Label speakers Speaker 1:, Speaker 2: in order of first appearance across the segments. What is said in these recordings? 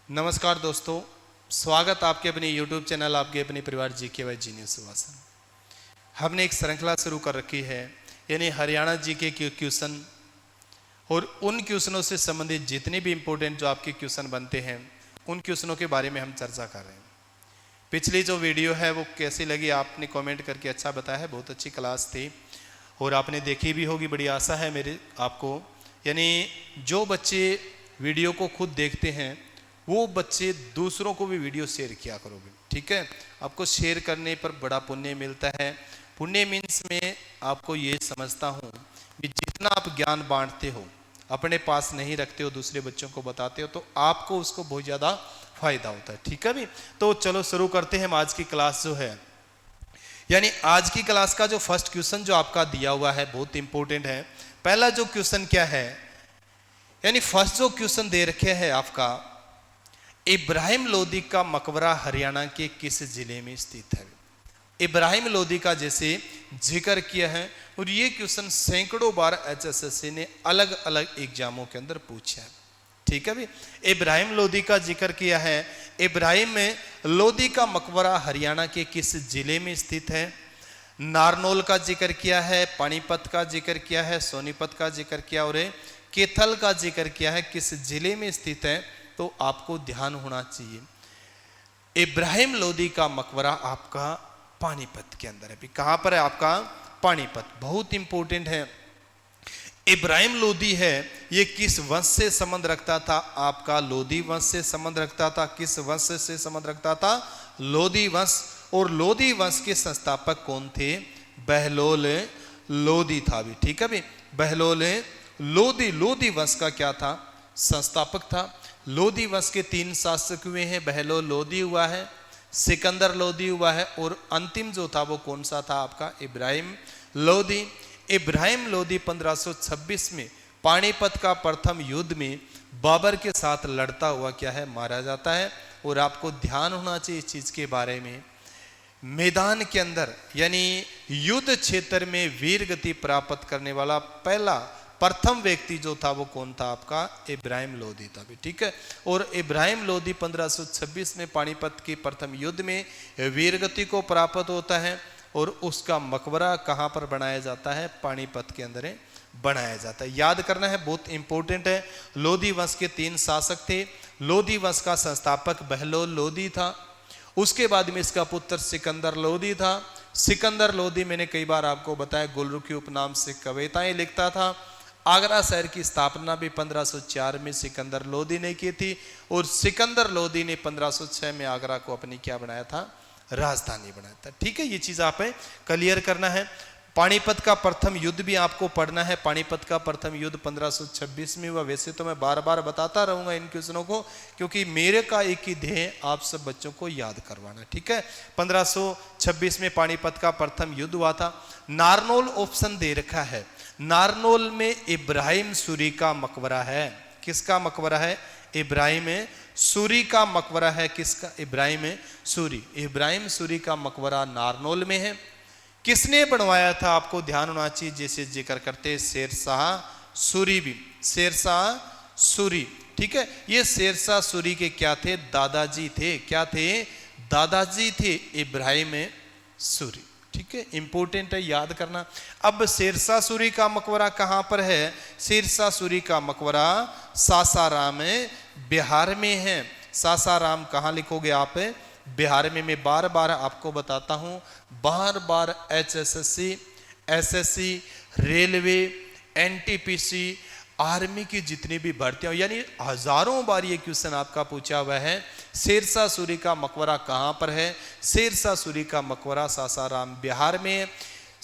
Speaker 1: नमस्कार दोस्तों, स्वागत आपके अपने YouTube चैनल आपके अपने परिवार GKY जीनियस सुभाषन। हमने एक श्रृंखला शुरू कर रखी है, यानी हरियाणा जीके के क्वेश्चन और उन क्वेश्चनों से संबंधित जितने भी इंपॉर्टेंट जो आपके क्वेश्चन बनते हैं उन क्वेश्चनों के बारे में हम चर्चा कर रहे हैं। पिछली जो वीडियो है वो कैसी लगी आपने कमेंट करके अच्छा बताया है। बहुत अच्छी क्लास थी और आपने देखी भी होगी, बड़ी आशा है मेरे आपको। यानी जो बच्चे वीडियो को खुद देखते हैं वो बच्चे दूसरों को भी वीडियो शेयर किया करोगे, ठीक है। आपको शेयर करने पर बड़ा पुण्य मिलता है। पुण्य मीन्स में आपको ये समझता हूँ कि जितना आप ज्ञान बांटते हो, अपने पास नहीं रखते हो, दूसरे बच्चों को बताते हो, तो आपको उसको बहुत ज़्यादा फायदा होता है, ठीक है भी। तो चलो शुरू करते हैं हम आज की क्लास जो है। यानी आज की क्लास का जो फर्स्ट क्वेश्चन जो आपका दिया हुआ है बहुत इंपॉर्टेंट है। पहला जो क्वेश्चन क्या है, यानी फर्स्ट जो क्वेश्चन दे रखे हैं आपका, इब्राहिम लोदी का मकबरा हरियाणा के किस जिले में स्थित है। इब्राहिम लोदी का जैसे जिक्र किया है और ये क्वेश्चन सैकड़ों बार HSSC ने अलग अलग एग्जामों के अंदर पूछा है, ठीक है भी। इब्राहिम लोदी का जिक्र किया है। इब्राहिम लोदी का मकबरा हरियाणा के किस जिले में स्थित है। नारनौल का जिक्र किया है, पानीपत का जिक्र किया है, सोनीपत का जिक्र किया और कैथल का जिक्र किया है। किस जिले में स्थित है तो आपको ध्यान होना चाहिए, इब्राहिम लोदी का मकबरा आपका पानीपत के अंदर है। कहां पर है आपका? पानीपत। बहुत इंपॉर्टेंट है। इब्राहिम लोदी है, ये किस वंश से संबंध रखता था? आपका लोदी वंश से संबंध रखता था। किस वंश से संबंध रखता था? लोदी वंश। और लोदी वंश के संस्थापक कौन थे? बहलोल लोदी था भी, ठीक है भी। बहलोल लोदी, लोदी वंश का क्या था? संस्थापक था। लोदी वंश के 3 शासक हुए हैं। बहलोल लोदी हुआ है, सिकंदर लोदी हुआ है और अंतिम जो था वो कौन सा था? आपका इब्राहिम लोदी। इब्राहिम लोदी 1526 में पानीपत का प्रथम युद्ध में बाबर के साथ लड़ता हुआ क्या है? मारा जाता है। और आपको ध्यान होना चाहिए इस चीज के बारे में, मैदान के अंदर यानी युद्ध क्षेत्र में वीर गति प्राप्त करने वाला पहला प्रथम व्यक्ति जो था वो कौन था? आपका इब्राहिम लोदी था भी, ठीक है। और इब्राहिम लोदी 1526 में पानीपत के प्रथम युद्ध में वीरगति को प्राप्त होता है और उसका मकबरा कहाँ पर बनाया जाता है? पानीपत के अंदर बनाया जाता है। याद करना है, बहुत इंपॉर्टेंट है। लोदी वंश के 3 शासक थे। लोदी वंश का संस्थापक बहलोल लोदी था। उसके बाद में इसका पुत्र सिकंदर लोदी था। सिकंदर लोदी मैंने कई बार आपको बताया गुलरुखी उपनाम से कविताएं लिखता था। आगरा शहर की स्थापना भी 1504 में सिकंदर लोदी ने की थी और सिकंदर लोदी ने 1506 में आगरा को अपनी क्या बनाया था? राजधानी बनाया था, ठीक है। ये चीज आप क्लियर करना है। पानीपत का प्रथम युद्ध भी आपको पढ़ना है। पानीपत का प्रथम युद्ध 1526 में हुआ। वैसे तो मैं बार बार बताता रहूंगा इन क्वेश्चनों को, क्योंकि मेरे का एक ही ध्येय आप सब बच्चों को याद करवाना, ठीक है। 1526 में पानीपत का प्रथम युद्ध हुआ था। नारनौल ऑप्शन दे रखा है। नारनौल में इब्राहिम सूरी का मकबरा है। किसका मकबरा है? इब्राहिम सूरी का मकबरा है। किसका? इब्राहिम सूरी। इब्राहिम सूरी का मकबरा नारनौल में है। किसने बनवाया था? आपको ध्यान होना चाहिए, जैसे जिक्र करते शेरशाह सूरी भी, शेरशाह सूरी, ठीक है। ये शेरशाह सूरी के क्या थे? दादाजी थे। क्या थे? दादाजी थे इब्राहिम सूरी, ठीक है। इंपॉर्टेंट है, याद करना। अब शेरशाह सूरी का मकबरा कहां पर है? शेरशाह सूरी का मकबरा सासाराम बिहार में है। सासाराम कहां लिखोगे आप? बिहार में। मैं बार बार आपको बताता हूं, बार बार HSSC, SSC, railway, NTPC, army की जितनी भी भर्तियां, यानी हजारों बार ये क्वेश्चन आपका पूछा हुआ है। शेरशाह सूरी का मकबरा कहां पर है? शेरशाह सूरी का मकबरा सासाराम बिहार में है।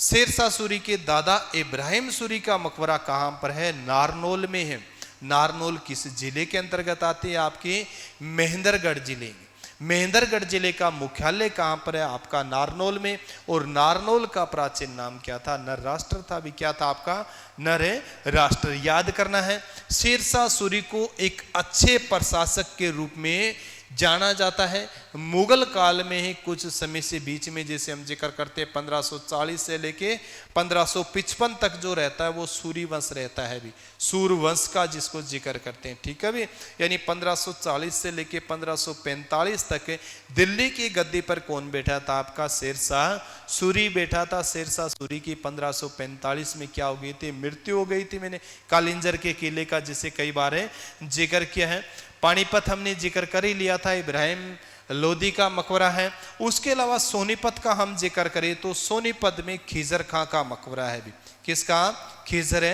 Speaker 1: शेरशाह सूरी के दादा इब्राहिम सूरी का मकबरा कहां पर है? नारनौल में है। नारनौल किस जिले के अंतर्गत आती है? आपके महेंद्रगढ़ जिले में। महेंद्रगढ़ जिले का मुख्यालय कहां पर है? आपका नारनौल में। और नारनौल का प्राचीन नाम क्या था? नर राष्ट्र था भी। क्या था आपका? नर राष्ट्र। याद करना है। शेरशाह सूरी को एक अच्छे प्रशासक के रूप में जाना जाता है। मुगल काल में ही कुछ समय से बीच में जैसे हम जिक्र करते हैं 1540 से लेके 1555 तक जो रहता है वो सूरी वंश रहता है भी, सूर वंश का जिसको जिक्र करते हैं, ठीक है भी। यानी 1540 से लेके 1545 तक दिल्ली की गद्दी पर कौन बैठा था? आपका शेरशाह सूरी बैठा था। शेरशाह सूरी की 1545 में क्या हो गई थी? मृत्यु हो गई थी। मैंने कालिंजर के किले का जिसे कई बार जिक्र किया है। पानीपत हमने जिक्र कर ही लिया था, इब्राहिम लोदी का मकबरा है। उसके अलावा सोनीपत का हम जिक्र करें तो सोनीपत में खिजर खां का मकबरा है भी। किसका? खिजर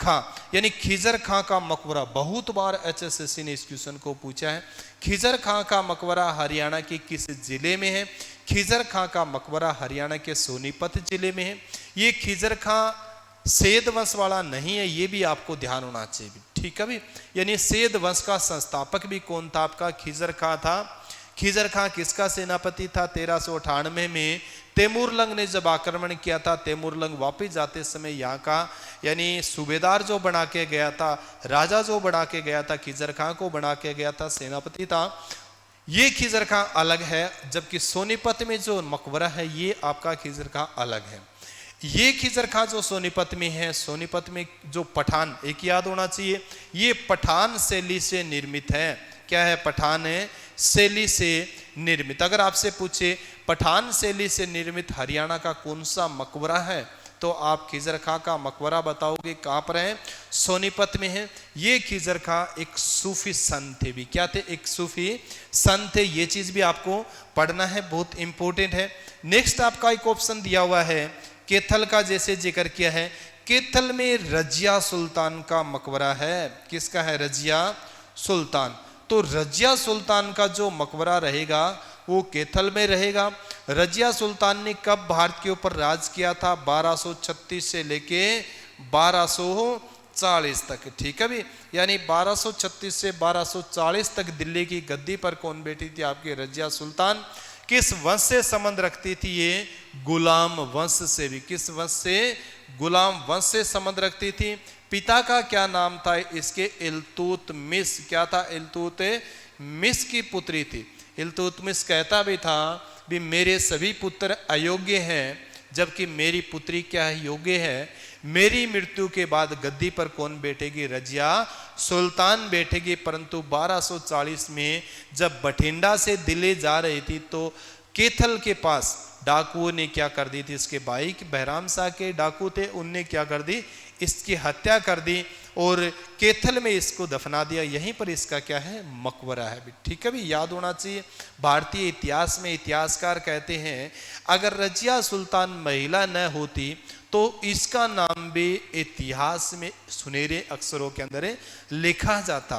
Speaker 1: खां, यानी खिजर खां का मकबरा। बहुत बार HSSC ने इस क्वेश्चन को पूछा है। खिजर खां का मकबरा हरियाणा के किस जिले में है? खिजर खां का मकबरा हरियाणा के सोनीपत जिले में है। ये खिजर खां सेद वंश वाला नहीं है, ये भी आपको ध्यान होना चाहिए, ठीक है भी। यानी सेद वंश का संस्थापक भी कौन था? आपका खिजर खां था। खिजर खां किसका सेनापति था? 1398 में तैमूरलंग ने जब आक्रमण किया था, तैमूरलंग वापस जाते समय यहाँ का यानी सूबेदार जो बना के गया था, राजा जो बना के गया था, खिजर खां को बना के गया था, सेनापति था। ये खिजर खां अलग है, जबकि सोनीपत में जो मकबरा है ये आपका खिजर खां अलग है। ये खिजर खां जो सोनीपत में है, सोनीपत में जो पठान, एक याद होना चाहिए, ये पठान शैली से निर्मित है। क्या है? पठान शैली से निर्मित। अगर आपसे पूछे पठान शैली से निर्मित हरियाणा का कौन सा मकबरा है तो आप खिजर खां का मकबरा बताओगे। कहां पर है? सोनीपत में है। ये खिजर खां एक सूफी संत थे भी। क्या थे? एक सूफी संत थे। ये चीज भी आपको पढ़ना है, बहुत इंपॉर्टेंट है। नेक्स्ट आपका एक ऑप्शन दिया हुआ है कैथल का, जैसे जिक्र किया है। कैथल में रजिया सुल्तान का मकबरा है। किसका है? रजिया सुल्तान। तो रजिया सुल्तान का जो मकबरा रहेगा वो कैथल में रहेगा। रजिया सुल्तान ने कब भारत के ऊपर राज किया था? 1236 से लेके 1240 तक, ठीक है भी। यानी 1236 से 1240 तक दिल्ली की गद्दी पर कौन बैठी थी? आपकी रजिया सुल्तान। किस वंश से संबंध रखती थी ये? गुलाम वंश से भी। किस वंश से? गुलाम वंश से संबंध रखती थी। पिता का क्या नाम था इसके? इल्तुतमिश। क्या था? इल्तुतमिश की पुत्री थी। इल्तुतमिश कहता भी था भी मेरे सभी पुत्र अयोग्य हैं, जबकि मेरी पुत्री क्या है? योग्य है। मेरी मृत्यु के बाद गद्दी पर कौन बैठेगी? रजिया सुल्तान बैठेगी। परंतु 1240 में जब बठिंडा से दिल्ली जा रही थी तो कैथल के पास डाकुओं ने क्या कर दी थी? इसके भाई बहराम शाह के डाकू थे, उनने क्या कर दी? इसकी हत्या कर दी और कैथल में इसको दफना दिया। यहीं पर इसका क्या है? मकबरा है भी, ठीक है भी। याद होना चाहिए। भारतीय इतिहास में इतिहासकार कहते हैं अगर रजिया सुल्तान महिला न होती तो इसका नाम भी इतिहास में सुनहरे अक्षरों के अंदर लिखा जाता।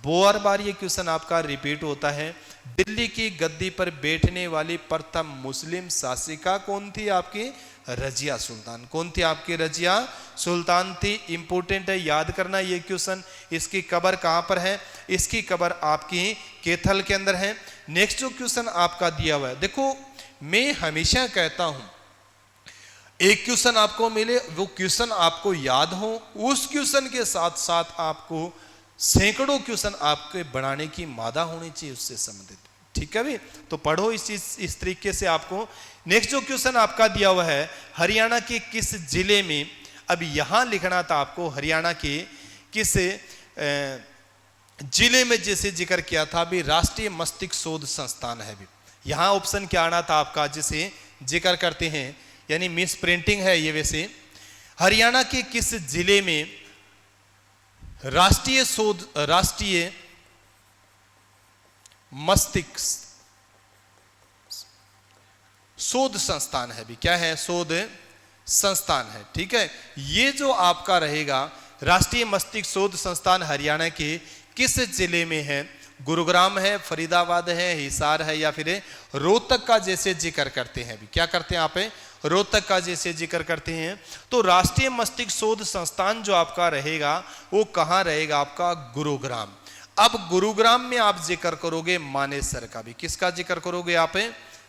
Speaker 1: बार बार ये क्वेश्चन आपका रिपीट होता है। दिल्ली की गद्दी पर बैठने वाली प्रथम मुस्लिम शासिका कौन थी? आपकी रजिया सुल्तान। कौन थी? आपकी रजिया सुल्तान थी। इंपॉर्टेंट है, याद करना ये क्वेश्चन। इसकी कब्र कहां पर है? इसकी कब्र आपकी कैथल के अंदर है। नेक्स्ट जो क्वेश्चन आपका दिया हुआ है, देखो मैं हमेशा कहता हूं एक क्वेश्चन आपको मिले, वो क्वेश्चन आपको याद हो, उस क्वेश्चन के साथ साथ आपको सैकड़ों क्वेश्चन आपके बनाने की मादा होनी चाहिए उससे संबंधित, ठीक है भी। तो पढ़ो इस चीज, इस तरीके से आपको। नेक्स्ट जो क्वेश्चन आपका दिया हुआ है, हरियाणा के किस जिले में, अब यहां लिखना था आपको हरियाणा के किस जिले में, जैसे जिक्र किया था भी राष्ट्रीय मस्तिष्क शोध संस्थान है भी। यहां ऑप्शन क्या आना था आपका, जिसे जिक्र करते हैं, यानी मिस प्रिंटिंग है ये। वैसे हरियाणा के किस जिले में राष्ट्रीय मस्तिष्क शोध संस्थान है भी। क्या है? शोध संस्थान है, ठीक है। ये जो आपका रहेगा राष्ट्रीय मस्तिष्क शोध संस्थान हरियाणा के किस जिले में है? गुरुग्राम है, फरीदाबाद है, हिसार है, या फिर रोहतक का जैसे जिक्र करते हैं भी। क्या करते हैं आप? रोहतक का जैसे जिक्र करते हैं। तो राष्ट्रीय मस्तिष्क शोध संस्थान जो आपका रहेगा वो कहां रहेगा? आपका गुरुग्राम। अब गुरुग्राम में आप जिक्र करोगे मानेसर का भी। किसका जिक्र करोगे आप?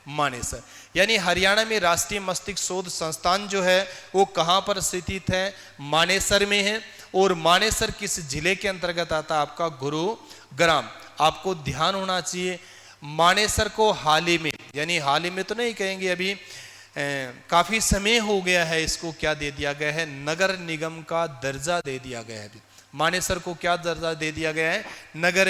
Speaker 1: मानेसर। यानी हरियाणा में राष्ट्रीय मस्तिष्क शोध संस्थान जो है वो कहां पर स्थित है? मानेसर में है। और मानेसर किस जिले के अंतर्गत आता है? आपका गुरुग्राम। आपको ध्यान होना चाहिए मानेसर को हाल ही में, यानी हाल ही में तो नहीं कहेंगे, अभी काफी समय हो गया है, इसको क्या दे दिया गया है, नगर निगम का दर्जा दे दिया गया है। अभी मानेसर को क्या दर्जा दे दिया गया है, नगर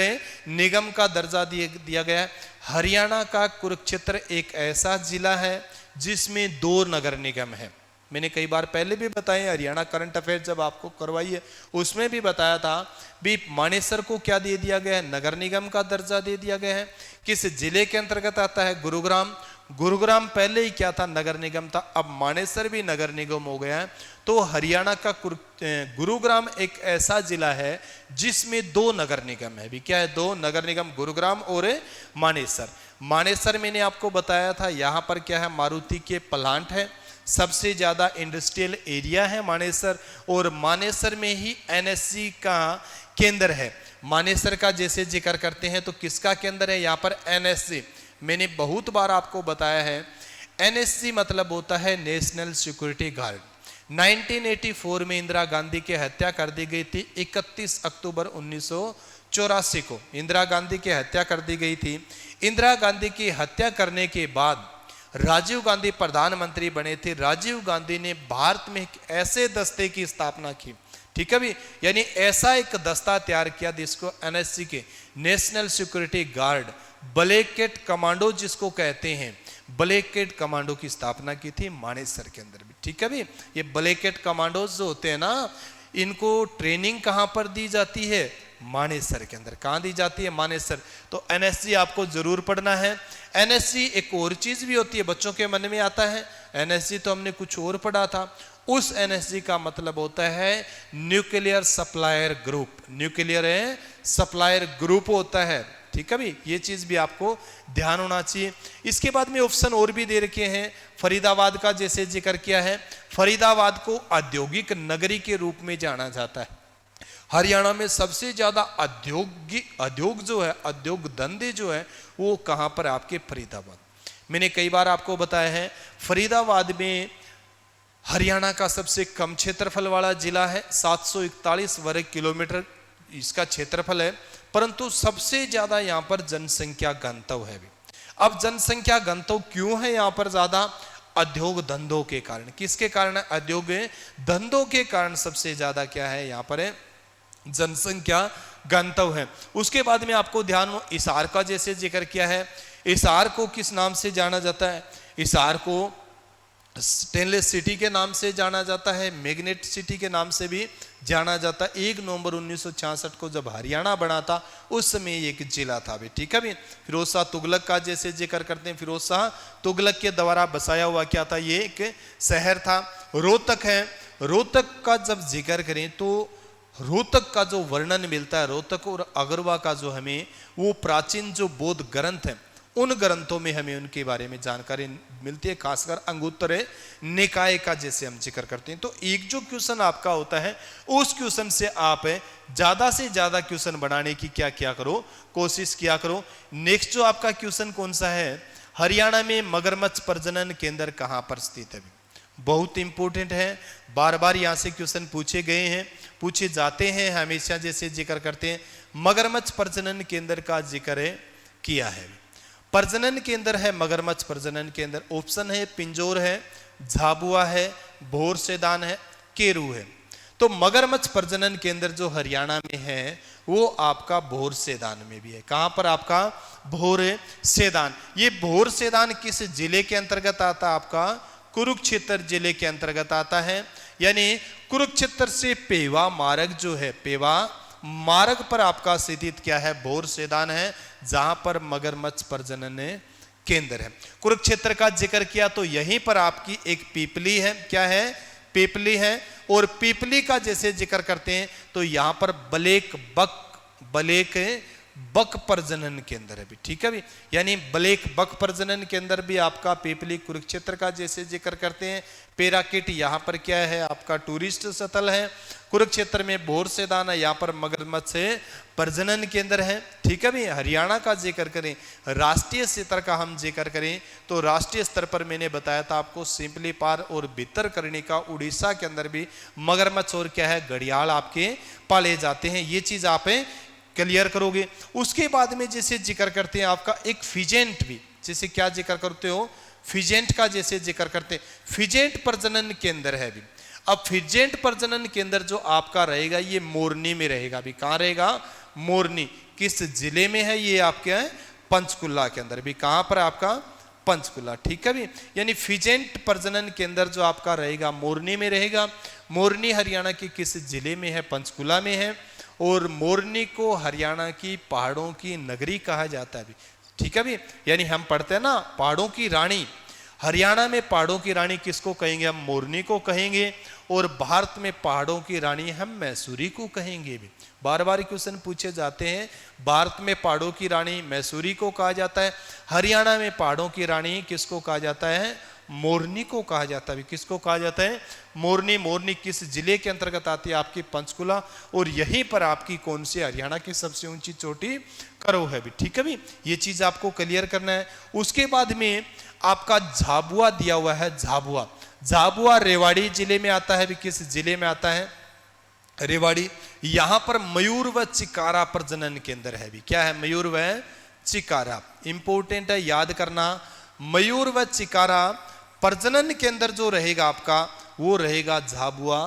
Speaker 1: निगम का दर्जा दिया गया है। हरियाणा का कुरुक्षेत्र एक ऐसा जिला है जिसमें 2 नगर निगम है। मैंने कई बार पहले भी बताया, हरियाणा करंट अफेयर जब आपको करवाई है उसमें भी बताया था भी मानेसर को क्या दे दिया गया है, नगर निगम का दर्जा दे दिया गया है। किस जिले के अंतर्गत आता है, गुरुग्राम। गुरुग्राम पहले ही क्या था, नगर निगम था, अब मानेसर भी नगर निगम हो गया है। तो हरियाणा का गुरुग्राम एक ऐसा जिला है जिसमें 2 नगर निगम है। भी क्या है, 2 नगर निगम, गुरुग्राम और मानेसर। मानेसर मैंने आपको बताया था, यहाँ पर क्या है, मारुति के प्लांट है, सबसे ज्यादा इंडस्ट्रियल एरिया है मानेसर, और मानेसर में ही एनएससी का केंद्र है। मानेसर का जैसे जिक्र करते हैं तो किसका केंद्र है, यहाँ पर एनएससी। मैंने बहुत बार आपको बताया है, एनएससी मतलब होता है नेशनल सिक्योरिटी गार्ड। 1984 में इंदिरा गांधी की हत्या कर दी गई थी। 31 अक्टूबर 1984 को इंदिरा गांधी की हत्या कर दी गई थी। इंदिरा गांधी की हत्या करने के बाद राजीव गांधी प्रधानमंत्री बने थे। राजीव गांधी ने भारत में एक ऐसे दस्ते की स्थापना की, ठीक है भी, यानी ऐसा एक दस्ता तैयार किया जिसको एनएससी के नेशनल सिक्योरिटी गार्ड, ब्लैकेट कमांडो जिसको कहते हैं, ब्लैकेट कमांडो की स्थापना की थी मानेसर के अंदर भी, ठीक है भी। ये ब्लैकेट कमांडोज जो होते हैं ना, इनको ट्रेनिंग कहां पर दी जाती है, मानेसर के अंदर। कहां दी जाती है, मानेसर। तो एनएससी आपको जरूर पढ़ना है। एनएससी एक और चीज भी होती है, बच्चों के मन में आता है, एनएससी तो हमने कुछ और पढ़ा था। उस एनएसजी का मतलब होता है nuclear supplier group. Nuclear supplier group होता है, ठीक है भी। ये चीज भी आपको ध्यान होना चाहिए। इसके बाद में ऑप्शन और भी दे रखे हैं। फरीदाबाद का जैसे जिक्र किया है, फरीदाबाद को औद्योगिक नगरी के रूप में जाना जाता है। हरियाणा में सबसे ज्यादा उद्योग जो है, उद्योग धंधे जो है, वो कहां पर, आपके फरीदाबाद। मैंने कई बार आपको बताया है, फरीदाबाद में हरियाणा का सबसे कम क्षेत्रफल वाला जिला है। 741 वर्ग किलोमीटर इसका क्षेत्रफल है, परंतु सबसे ज्यादा यहां पर जनसंख्या घनत्व है भी। अब जनसंख्या घनत्व क्यों है यहां पर ज्यादा, उद्योग धंधों के कारण। किसके कारण, उद्योग धंधों के कारण सबसे ज्यादा क्या है, यहां पर है जनसंख्या घनत्व है। उसके बाद में आपको ध्यान हो, हिसार का जैसे जिक्र किया है, हिसार को किस नाम से जाना जाता है, हिसार को स्टेनलेस सिटी के नाम से जाना जाता है, मैग्नेट सिटी के नाम से भी जाना जाता है। 1 नवंबर 1966 को जब हरियाणा बना था, उस समय एक जिला था भी, ठीक है भी। फिरोज शाह तुगलक का जैसे जिक्र करते हैं, फिरोज शाह तुगलक के द्वारा बसाया हुआ क्या था, ये एक शहर था। रोहतक है, रोहतक का जब जिक्र करें तो रोहतक का जो वर्णन मिलता है, रोहतक और अगरवा का जो हमें वो प्राचीन जो बौद्ध ग्रंथ है, उन ग्रंथों में हमें उनके बारे में जानकारी मिलती है, खासकर अंगुत्तर निकाय का जैसे हम जिक्र करते हैं। तो एक जो क्वेश्चन आपका होता है, उस क्वेश्चन से आप ज्यादा से ज्यादा क्वेश्चन बनाने की क्या करो, कोशिश किया करो। नेक्स्ट जो आपका क्वेश्चन कौन सा है, हरियाणा में मगरमच्छ प्रजनन केंद्र कहां पर स्थित है। बहुत इंपॉर्टेंट है, बार बार यहां से क्वेश्चन पूछे गए हैं, पूछे जाते हैं हमेशा, जैसे जिक्र करते हैं मगरमच्छ प्रजनन केंद्र का जिक्र किया है। प्रजनन केंद्र है मगरमच्छ प्रजनन केंद्र। ऑप्शन है पिंजौर है, झाबुआ है, भोर सेदान है, केरू है। तो मगरमच्छ प्रजनन केंद्र जो हरियाणा में है वो आपका भोर सेदान में भी है। कहां पर, आपका भोर सेदान। ये भोर सेदान किस जिले के अंतर्गत आता है, आपका कुरुक्षेत्र जिले के अंतर्गत आता है। यानी कुरुक्षेत्र से पेवा मार्ग जो है, पेवा मार्ग पर आपका स्थित क्या है, भोर सेदान है, जहां पर मगरमच्छ प्रजनन केंद्र है। कुरुक्षेत्र का जिक्र किया तो यहीं पर आपकी एक पीपली है, क्या है, पीपली है। और पीपली का जैसे जिक्र करते हैं तो यहां पर ब्लैक बक प्रजनन केंद्र है भी, ठीक है भी। यानी ब्लैक बक प्रजनन केंद्र भी आपका पीपली कुरुक्षेत्र का जैसे जिक्र करते हैं। पेराकिट यहाँ पर क्या है, आपका टूरिस्ट स्थल है। कुरुक्षेत्र में भोर सेदान है, यहाँ पर मगरमच्छ प्रजनन केंद्र है, ठीक है भी। हरियाणा का जिक्र करें, राष्ट्रीय स्तर का हम जिक्र करें तो राष्ट्रीय स्तर पर मैंने बताया था आपको सिंपली पार और भितरकनिका उड़ीसा के अंदर भी मगरमच्छ और क्या है, घड़ियाल आपके पाले जाते हैं। ये चीज आप क्लियर करोगे। उसके बाद में जैसे जिक्र करते हैं आपका एक फिजेंट भी, जैसे क्या जिक्र करते हो, फिजेंट का जैसे जिक्र करते हैं, फिजेंट प्रजनन केंद्र है भी। अब फिजेंट प्रजनन केंद्र जो आपका रहेगा ये मोरनी में रहेगा भी। कहाँ रहेगा? मोरनी। किस जिले में है ये? आपके है पंचकुला के अंदर भी। कहाँ पर आपका? पंचकुला। ठीक है भी। यानी फिजेंट प्रजनन केंद्र जो आपका रहेगा मोरनी में रहेगा। मोरनी हरियाणा के किस जिले में है? पंचकुला में है। और मोरनी को हरियाणा की पहाड़ों की नगरी कहा जाता है भी। ठीक है भी। यानी हम पढ़ते हैं ना पहाड़ों की रानी, हरियाणा में पहाड़ों की रानी किसको कहेंगे? हम मोरनी को कहेंगे। और भारत में पहाड़ों की रानी हम मैसूरी को कहेंगे भी। बार बार क्वेश्चन पूछे जाते हैं, भारत में पहाड़ों की रानी मैसूरी को कहा जाता है, हरियाणा में पहाड़ों की रानी किसको कहा जाता है? मोरनी को कहा जाता है। किसको कहा जाता है? मोरनी। मोरनी किस जिले के अंतर्गत आती है? आपकी पंचकुला। और यहीं पर आपकी कौन सी हरियाणा की सबसे ऊंची चोटी? करो है भी। ठीक है भी। ये चीज आपको क्लियर करना है। उसके बाद में आपका झाबुआ दिया हुआ है। झाबुआ, झाबुआ रेवाड़ी जिले में आता है भी। किस जिले में आता है? रेवाड़ी। यहां पर मयूर व चिकारा प्रजनन केंद्र है भी। क्या है? मयूर व चिकारा। इंपोर्टेंट है, याद करना। मयूर व चिकारा प्रजनन केंद्र जो रहेगा आपका वो रहेगा झाबुआ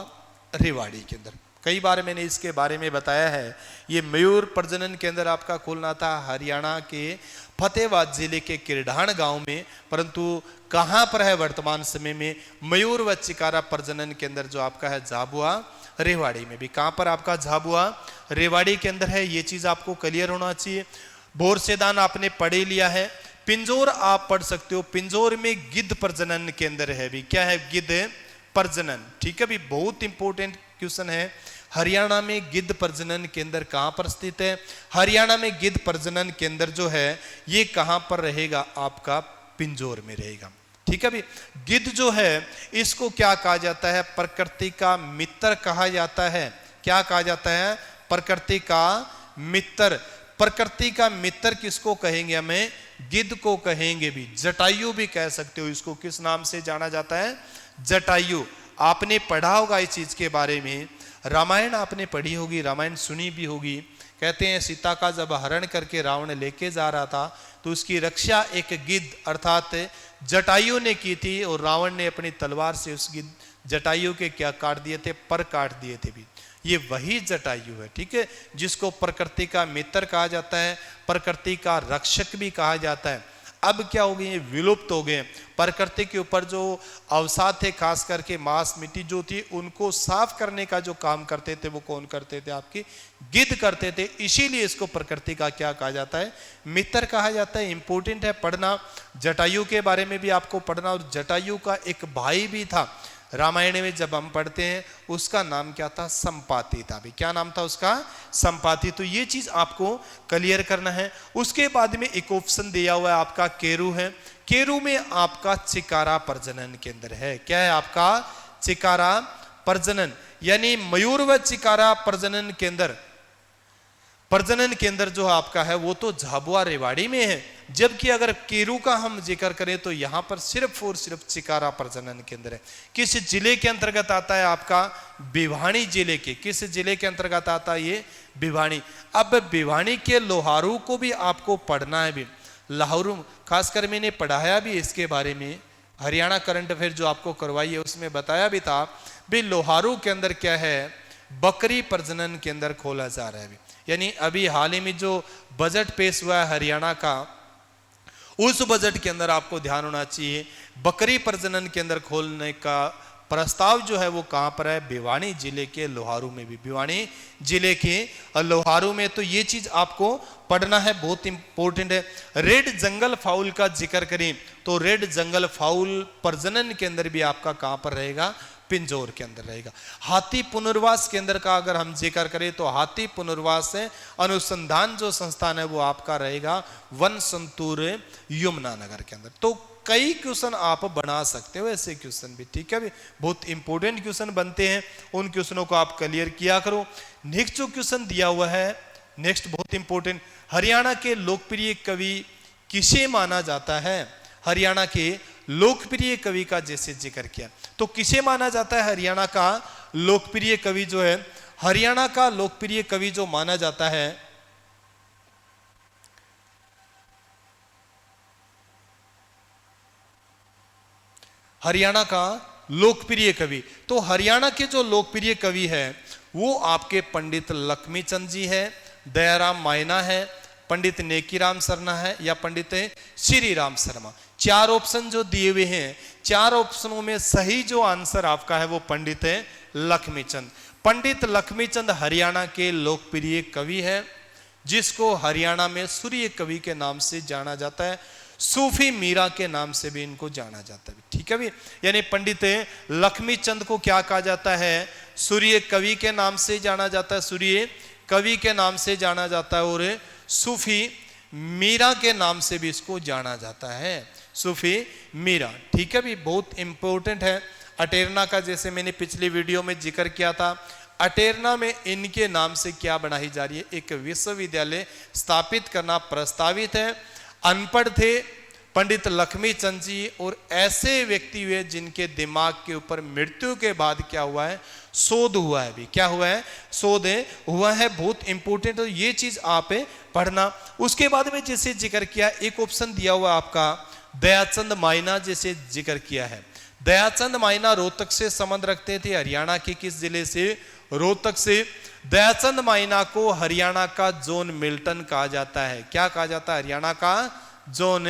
Speaker 1: रेवाड़ी के अंदर। कई बार मैंने इसके बारे में बताया है। ये मयूर प्रजनन केंद्र आपका खोलना था हरियाणा के फतेहाबाद जिले के किरडान गांव में, परंतु कहां पर है वर्तमान समय में? मयूर व चिकारा प्रजनन केंद्र जो आपका है झाबुआ रेवाड़ी में भी। कहां पर आपका? झाबुआ रेवाड़ी के अंदर है। ये चीज आपको क्लियर होना चाहिए। बोरसेदान आपने पढ़ लिया है। पिंजौर आप पढ़ सकते हो। पिंजौर में गिद्ध प्रजनन केंद्र है भी। क्या है? गिद्ध प्रजनन। ठीक है भी। बहुत इंपॉर्टेंट क्वेश्चन है। हरियाणा में गिद्ध प्रजनन केंद्र कहां पर स्थित है? हरियाणा में गिद्ध प्रजनन केंद्र जो है ये कहां पर रहेगा? आपका पिंजौर में रहेगा। ठीक है भी। गिद्ध जो है इसको क्या कहा जाता है? प्रकृति का मित्र कहा जाता है। क्या कहा जाता है? प्रकृति का मित्र। प्रकृति का मित्र किसको कहेंगे? हमें गिद्ध को कहेंगे भी। जटायु भी कह सकते हो इसको। किस नाम से जाना जाता है? जटायु। आपने पढ़ा होगा इस चीज के बारे में। रामायण आपने पढ़ी होगी, रामायण सुनी भी होगी। कहते हैं सीता का जब हरण करके रावण लेके जा रहा था तो उसकी रक्षा एक गिद्ध अर्थात जटायु ने की थी। और रावण ने अपनी तलवार से उस गिद्ध जटायु के क्या काट दिए थे? पर काट दिए थे भी। ये वही जटायु है। ठीक है। जिसको प्रकृति का मित्र कहा जाता है, प्रकृति का रक्षक भी कहा जाता है। अब क्या हो गए? ये विलुप्त हो गए। प्रकृति के ऊपर जो अवसाद थे, खास करके मांस मिट्टी जो थी, उनको साफ करने का जो काम करते थे वो कौन करते थे? आपकी गिद्ध करते थे। इसीलिए इसको प्रकृति का क्या कहा जाता है? मित्र कहा जाता है। इंपॉर्टेंट है पढ़ना। जटायु के बारे में भी आपको पढ़ना। और जटायु का एक भाई भी था। रामायण में जब हम पढ़ते हैं उसका नाम क्या था? संपाति था भी। क्या नाम था उसका? संपाति। तो ये चीज आपको क्लियर करना है। उसके बाद में एक ऑप्शन दिया हुआ है आपका केरू है। केरू में आपका चिकारा प्रजनन केंद्र है। क्या है आपका? चिकारा प्रजनन। यानी मयूर व चिकारा प्रजनन केंद्र जो आपका है वो तो झाबुआ रेवाड़ी में है। जबकि अगर केरू का हम जिक्र करें तो यहां पर सिर्फ और सिर्फ चिकारा प्रजनन केंद्र है। किस जिले के अंतर्गत आता है? आपका भिवानी जिले के। किस जिले के अंतर्गत आता है ये? भिवानी। अब भिवानी के लोहारू को भी आपको पढ़ना है भी। लाहौरू खासकर मैंने पढ़ाया भी इसके बारे में। हरियाणा करंट अफेयर जो आपको करवाई है उसमें बताया भी था भी। लोहारू के अंदर क्या है? बकरी प्रजनन केंद्र खोला जा रहा है। यानी अभी हाल ही में जो बजट पेश हुआ है हरियाणा का, उस बजट के अंदर आपको ध्यान होना चाहिए बकरी प्रजनन केंद्र खोलने का प्रस्ताव जो है वो कहां पर है? भिवानी जिले के लोहारू में भी। भिवानी जिले के लोहारू में। तो ये चीज आपको पढ़ना है, बहुत इंपॉर्टेंट है। रेड जंगल फाउल का जिक्र करें तो रेड जंगल फाउल प्रजनन केंद्र भी आपका कहां पर रहेगा? पिंजौर के अंदर रहेगा। हाथी पुनर्वास केंद्र का अगर हम जिक्र करें तो हाथी पुनर्वास अनुसंधान जो संस्थान है वो आपका रहेगा वन संतूर यमुनानगर के अंदर। तो कई क्वेश्चन आप बना सकते हो ऐसे क्वेश्चन भी। ठीक है भी। बहुत इंपॉर्टेंट क्वेश्चन बनते हैं। उन क्वेश्चनों को आप क्लियर किया करो। नेक्स्ट जो क्वेश्चन दिया हुआ है, नेक्स्ट बहुत इंपॉर्टेंट। हरियाणा के लोकप्रिय कवि किसे माना जाता है? हरियाणा के लोकप्रिय कवि का जैसे जिक्र किया तो किसे माना जाता है? हरियाणा का लोकप्रिय कवि जो है, हरियाणा का लोकप्रिय कवि जो माना जाता है हरियाणा का लोकप्रिय कवि। तो हरियाणा के जो लोकप्रिय कवि है वो आपके पंडित लक्ष्मीचंद जी है, दयाराम मायना है, पंडित नेकीराम शर्मा है या पंडित श्री राम शर्मा। चार ऑप्शन जो दिए हुए हैं, चार ऑप्शनों में सही जो आंसर आपका है वो पंडित लक्ष्मीचंद। पंडित लक्ष्मीचंद हरियाणा के लोकप्रिय कवि है, जिसको हरियाणा में सूर्य कवि के नाम से जाना जाता है, सूफी मीरा के नाम से भी इनको जाना जाता है। ठीक है भी, यानी पंडित लक्ष्मीचंद को क्या कहा जाता है, सूर्य कवि के नाम से जाना जाता है, सूर्य कवि के नाम से जाना जाता है, और सूफी मीरा के नाम से भी इसको जाना जाता है, सूफी मीरा। ठीक है भी, बहुत इंपॉर्टेंट है। अटेरना का जैसे मैंने पिछली वीडियो में जिक्र किया था, अटेरना में इनके नाम से क्या बनाई जा रही है, एक विश्वविद्यालय स्थापित करना प्रस्तावित है। अनपढ़ थे पंडित लक्ष्मीचंद जी, और ऐसे व्यक्ति हुए जिनके दिमाग के ऊपर मृत्यु के बाद क्या हुआ है, शोध हुआ है। भी क्या हुआ है, शोध हुआ है, बहुत इंपॉर्टेंट। तो ये चीज आप पढ़ना। उसके बाद में जैसे जिक्र किया, एक ऑप्शन दिया हुआ आपका दयाचंद मायना, जैसे जिक्र किया है। दयाचंद मायना रोहतक से संबंध रखते थे, हरियाणा के किस जिले से, रोहतक से। दयाचंद मायना को हरियाणा का जॉन मिल्टन कहा जाता है। क्या कहा जाता है, हरियाणा का जॉन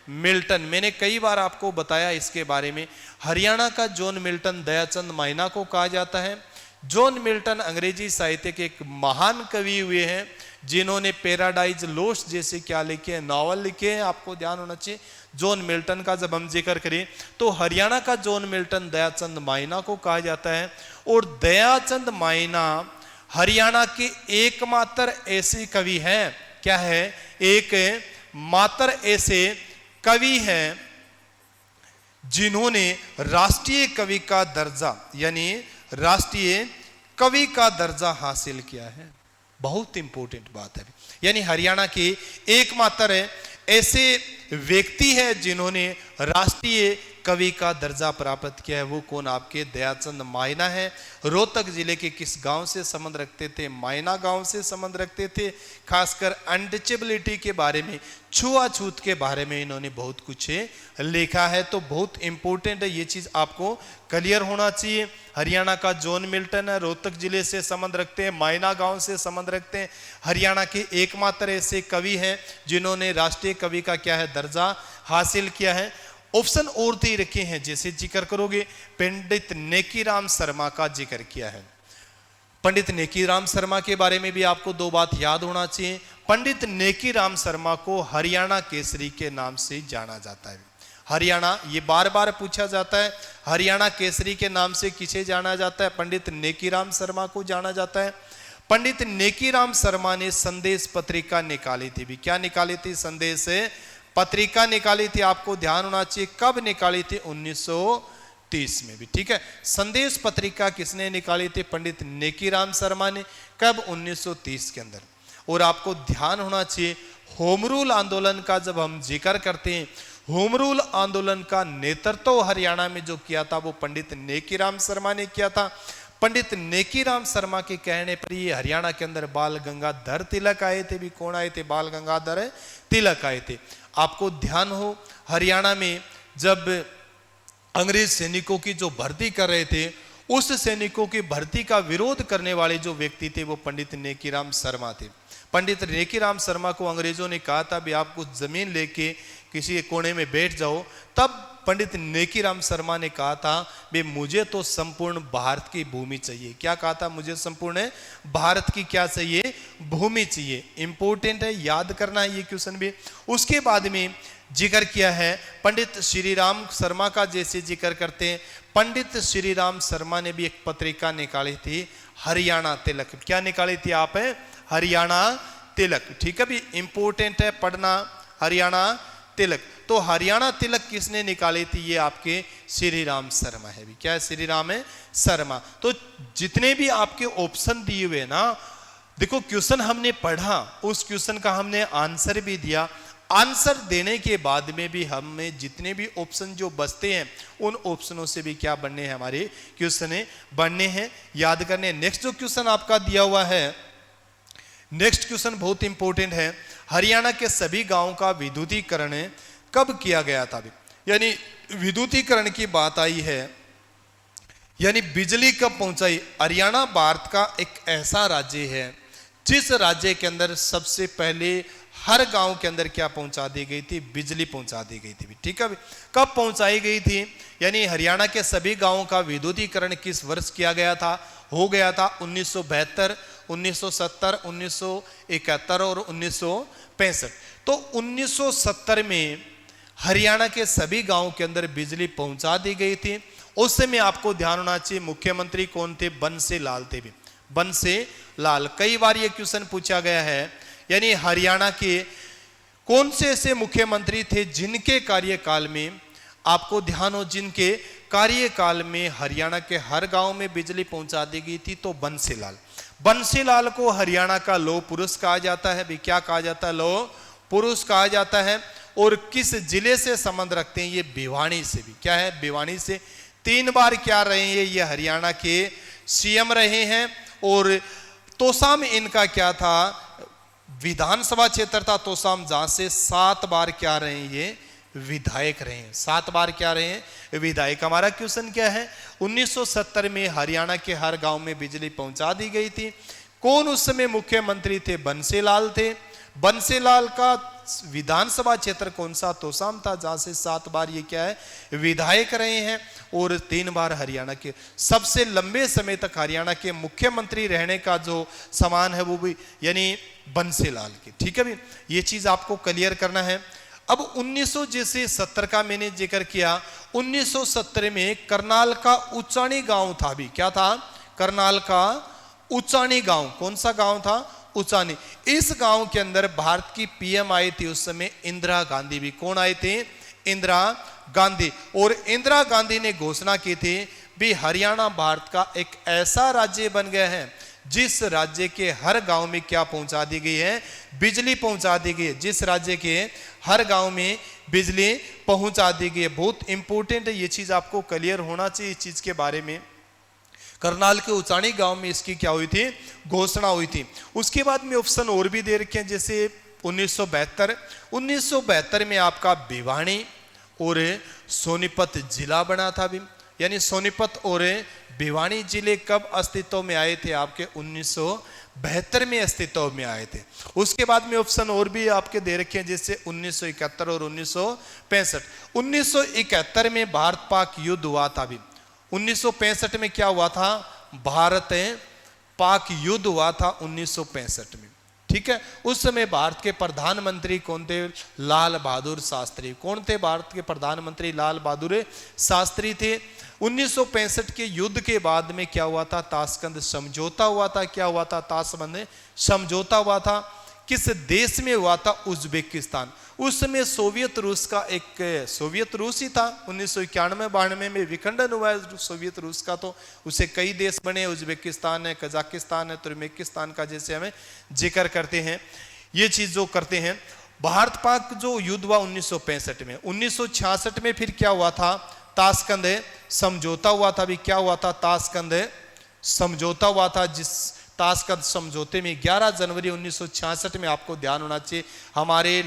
Speaker 1: मिल्टन। मैंने कई बार आपको बताया इसके बारे में। हरियाणा का जॉन मिल्टन दयाचंद मायना को कहा जाता है। जॉन मिल्टन अंग्रेजी साहित्य के एक महान कवि हुए हैं, जिन्होंने पैराडाइज लोस्ट जैसे क्या लिखे हैं, नॉवल लिखे हैं। आपको ध्यान होना चाहिए, जॉन मिल्टन का जब हम जिक्र करें तो हरियाणा का जॉन मिल्टन दयाचंद मायना को कहा जाता है। और दयाचंद मायना हरियाणा के एकमात्र ऐसे कवि हैं, क्या है, एक मात्र ऐसे कवि हैं जिन्होंने राष्ट्रीय कवि का दर्जा, यानी राष्ट्रीय कवि का दर्जा हासिल किया है। बहुत इंपॉर्टेंट बात है। यानी हरियाणा के एकमात्र ऐसे व्यक्ति है जिन्होंने राष्ट्रीय कवि का दर्जा प्राप्त किया है। वो कौन, आपके दयाचंद मायना है। रोहतक जिले के किस गांव से संबंध रखते थे, मायना गांव से संबंध रखते थे। खासकर अनटचेबिलिटी के बारे में, छुआछूत के बारे में इन्होंने बहुत कुछ लिखा है। तो बहुत इंपॉर्टेंट है, ये चीज आपको क्लियर होना चाहिए। हरियाणा का जॉन मिल्टन है, रोहतक जिले से संबंध रखते हैं, मायना गांव से संबंध रखते हैं। हरियाणा के एकमात्र ऐसे कवि हैं जिन्होंने राष्ट्रीय कवि का क्या है, दर्जा हासिल किया है। ऑप्शन और दे रखे हैं, जैसे जिक्र करोगे पंडित नेकीराम शर्मा का जिक्र किया है। पंडित नेकीराम शर्मा के बारे में भी आपको दो बात याद होना चाहिए। पंडित नेकीराम शर्मा को हरियाणा केसरी के नाम से जाना जाता है। हरियाणा, ये बार बार पूछा जाता है, हरियाणा केसरी के नाम से किसे जाना जाता है, पंडित नेकीराम शर्मा को जाना जाता है। पंडित नेकीराम शर्मा ने संदेश पत्रिका निकाली थी। भी क्या निकाली थी, संदेश पत्रिका निकाली थी। आपको ध्यान होना चाहिए कब निकाली थी, 1930 में भी। ठीक है, संदेश पत्रिका किसने निकाली थी, पंडित नेकीराम शर्मा ने। कब, 1930 के अंदर। और आपको ध्यान होना चाहिए, होम रूल आंदोलन का जब हम जिक्र करते हैं, होम रूल आंदोलन का नेतृत्व हरियाणा में जो किया था वो पंडित नेकीराम शर्मा ने किया था। पंडित नेकीराम शर्मा के कहने पर ये हरियाणा के अंदर बाल गंगाधर तिलक आए थे। भी कौन आए थे, बाल गंगाधर तिलक आए थे। आपको ध्यान हो, हरियाणा में जब अंग्रेज सैनिकों की जो भर्ती कर रहे थे, उस सैनिकों की भर्ती का विरोध करने वाले जो व्यक्ति थे वो पंडित नेकीराम शर्मा थे। पंडित नेकीराम शर्मा को अंग्रेजों ने कहा था भी आप कुछ जमीन लेके किसी कोने में बैठ जाओ। तब पंडित नेकीराम शर्मा ने कहा था भी मुझे तो संपूर्ण भारत की भूमि चाहिए। क्या कहा था, मुझे संपूर्ण भारत की क्या चाहिए, भूमि चाहिए। इंपॉर्टेंट है, याद करना है ये क्वेश्चन भी। उसके बाद में जिक्र किया है पंडित श्री राम शर्मा का, जैसे जिक्र करते हैं पंडित श्री राम शर्मा ने भी एक पत्रिका निकाली थी, हरियाणा तिलक। क्या निकाली थी आप, हरियाणा तिलक। ठीक है भी, इंपॉर्टेंट है पढ़ना, हरियाणा तिलक। तो हरियाणा तिलक किसने निकाली थी, ये आपके श्री राम शर्मा है। भी क्या है, श्री राम शर्मा। तो जितने भी आपके ऑप्शन दिए हुए ना, देखो क्वेश्चन हमने पढ़ा, उस क्वेश्चन का हमने आंसर भी दिया। आंसर देने के बाद में भी हमें जितने भी ऑप्शन जो बचते हैं उन ऑप्शनों से भी क्या बनने हैं, हमारे क्वेश्चन बनने हैं, याद करने। नेक्स्ट जो क्वेश्चन आपका दिया हुआ है, नेक्स्ट क्वेश्चन बहुत इंपॉर्टेंट है। हरियाणा के सभी गांवों का विद्युतीकरण कब किया गया था। यानी विद्युतीकरण की बात आई है, यानी बिजली कब पहुंचाई। हरियाणा भारत का एक ऐसा राज्य है जिस राज्य के अंदर सबसे पहले हर गांव के अंदर क्या पहुंचा दी गई थी, बिजली पहुंचा दी गई थी। ठीक है, कब पहुंचाई गई थी, यानी हरियाणा के सभी गांवों का विद्युतीकरण किस वर्ष किया गया था, हो गया था 1972, 1970, 1971 और 1965। तो 1970 में हरियाणा के सभी गांवों के अंदर बिजली पहुंचा दी गई थी। उस समय आपको ध्यान होना चाहिए मुख्यमंत्री कौन थे, बनसे लाल थे। भी बनसे लाल, कई बार ये क्वेश्चन पूछा गया है, यानी हरियाणा के कौन से ऐसे मुख्यमंत्री थे जिनके कार्यकाल में, आपको ध्यान हो, जिनके कार्यकाल में हरियाणा के हर गांव में बिजली पहुंचा दी गई थी, तो बंसीलाल। बंसीलाल को हरियाणा का लौह पुरुष कहा जाता है। भी क्या कहा जाता है, लौह पुरुष कहा जाता है। और किस जिले से संबंध रखते हैं, ये भिवानी से। भी क्या है, भिवानी से। 3 बार क्या रहे हैं, ये हरियाणा के सीएम रहे हैं। और तोसाम इनका क्या था, विधानसभा क्षेत्र था तोसाम, जहां से 7 बार क्या रहे हैं, ये विधायक रहे हैं। 7 बार क्या रहे हैं, विधायक। हमारा क्वेश्चन क्या है, 1970 में हरियाणा के हर गांव में बिजली पहुंचा दी गई थी। कौन उस समय मुख्यमंत्री थे, बंसीलाल थे। बंसीलाल का विधानसभा क्षेत्र कौन सा, तोसाम था, जहां से 7 बार ये क्या है, विधायक रहे हैं। और 3 बार हरियाणा के सबसे लंबे समय तक हरियाणा के मुख्यमंत्री रहने का जो समान है वो भी यानी बंसीलाल के। ठीक है भी, ये चीज आपको क्लियर करना है। अब 1970 का मैंने जिक्र किया, 1970 में करनाल का उचानी गांव था। भी क्या था, करनाल का उचानी गांव। कौन सा गांव था, उचानी। इस गांव के अंदर भारत की पीएम आई थी उस समय, इंदिरा गांधी। भी कौन आए थे, इंदिरा गांधी। और इंदिरा गांधी ने घोषणा की थी भी हरियाणा भारत का एक ऐसा राज्य बन गया है जिस राज्य के हर गांव में क्या पहुंचा दी गई है, बिजली पहुंचा दी गई है। जिस राज्य के हर गांव में बिजली पहुंचा दी गई है। बहुत इंपॉर्टेंट है, ये चीज आपको क्लियर होना चाहिए इस चीज के बारे में। करनाल के उचानी गांव में इसकी क्या हुई थी, घोषणा हुई थी। उसके बाद में ऑप्शन और भी दे रखे हैं, जैसे 1972 में आपका भिवानी और सोनीपत जिला बना था। भी यानी सोनीपत और भिवानी जिले कब अस्तित्व में आए थे, आपके 1972 में अस्तित्व में आए थे। उसके बाद में ऑप्शन और भी आपके दे रखे हैं, जैसे 1971 और 1965। 1971 में भारत पाक युद्ध हुआ था। भी 1965 में क्या हुआ था, भारत पाक युद्ध हुआ था 1965 में। ठीक है, उस समय भारत के प्रधानमंत्री कौन थे, लाल बहादुर शास्त्री। कौन थे, भारत के प्रधानमंत्री लाल बहादुर शास्त्री थे। 1965 के युद्ध के बाद में क्या हुआ था, ताशकंद समझौता हुआ था। क्या हुआ था, ताशकंद समझौता हुआ था। किस देश में हुआ था, उज्बेकिस्तान। उस समय सोवियत रूस का एक, सोवियत रूस ही था। 1991-92 में विखंडन हुआ है सोवियत रूस का, तो उसे कई देश बने, उज्बेकिस्तान है, कजाकिस्तान है, तुर्कमेनिस्तान का जैसे हमें जिक्र करते हैं। ये चीज जो करते हैं, भारत पाक जो युद्ध हुआ 1965 में, 1966 में फिर क्या हुआ था, ताशकंद समझौता हुआ था। भी क्या हुआ था, ताशकंद समझौता हुआ था। जिस ताशकंद समझौते में 11 जनवरी 1966 में, आपको ध्यान होना चाहिए, हमारे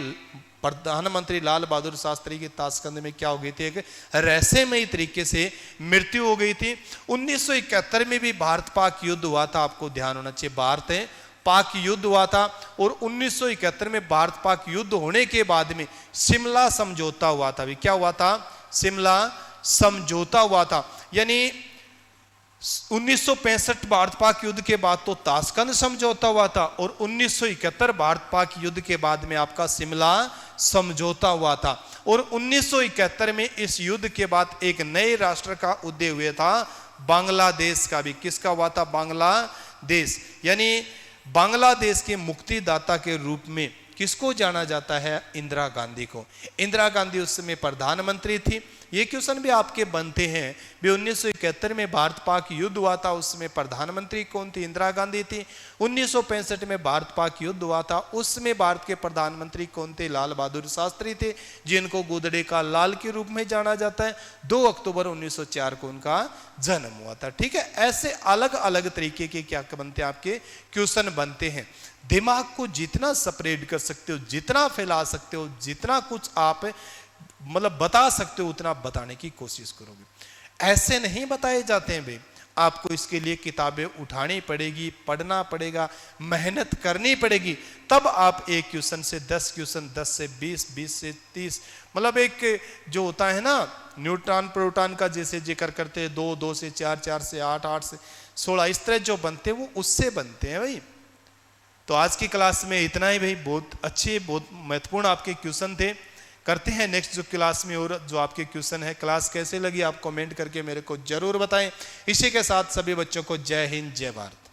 Speaker 1: प्रधानमंत्री लाल बहादुर शास्त्री की ताशकंद में क्या हो गई थी, एक रहस्यमयी तरीके से मृत्यु हो गई थी। 1971 में भी भारत पाक युद्ध हुआ था, आपको ध्यान होना चाहिए, भारत पाक युद्ध हुआ था। और 1971 में भारत पाक युद्ध होने के बाद में शिमला समझौता हुआ था। भी क्या हुआ था, शिमला समझौता हुआ था। यानी 1965 भारत पाक युद्ध के बाद तो ताशकंद समझौता हुआ था, और 1971 भारत पाक युद्ध के बाद में आपका शिमला समझौता हुआ था। और 1971 में इस युद्ध के बाद एक नए राष्ट्र का उदय हुआ था, बांग्लादेश का। भी किसका हुआ था, बांग्लादेश। यानी बांग्लादेश के मुक्तिदाता के रूप में किसको जाना जाता है, इंदिरा गांधी को। इंदिरा गांधी उस समय प्रधानमंत्री थी। ये क्वेश्चन भी आपके बनते हैं। भी 1971 में भारत पाक युद्ध हुआ था, उसमें प्रधानमंत्री कौन थी, इंदिरा गांधी थी। 1965 में भारत पाक युद्ध हुआ था, उसमें भारत के प्रधानमंत्री कौन थे, लाल बहादुर शास्त्री थे, जिनको गोदड़े का लाल के रूप में जाना जाता है। 2 अक्टूबर 1904 को उनका जन्म हुआ था। ठीक है, ऐसे अलग अलग तरीके के क्या बनते हैं, आपके क्वेश्चन बनते हैं। दिमाग को जितना स्प्रेड कर सकते हो, जितना फैला सकते हो, जितना कुछ आप मतलब बता सकते हो उतना बताने की कोशिश करोगे। ऐसे नहीं बताए जाते हैं भाई, आपको इसके लिए किताबें उठानी पड़ेगी, पढ़ना पड़ेगा, मेहनत करनी पड़ेगी, तब आप एक क्वेश्चन से 10 क्वेश्चन, 10 से 20, 20 से 30, मतलब एक जो होता है ना न्यूट्रॉन प्रोटॉन का जैसे जिक्र करते हैं, 2, 2 से 4, 4 से 8, 8 से 16, इस तरह जो बनते हैं वो उससे बनते हैं भाई। तो आज की क्लास में इतना ही भाई, बहुत अच्छे, बहुत महत्वपूर्ण आपके क्वेश्चन थे। करते हैं नेक्स्ट जो क्लास में और जो आपके क्वेश्चन है। क्लास कैसे लगी आप कमेंट करके मेरे को जरूर बताएं। इसी के साथ सभी बच्चों को जय हिंद, जय भारत।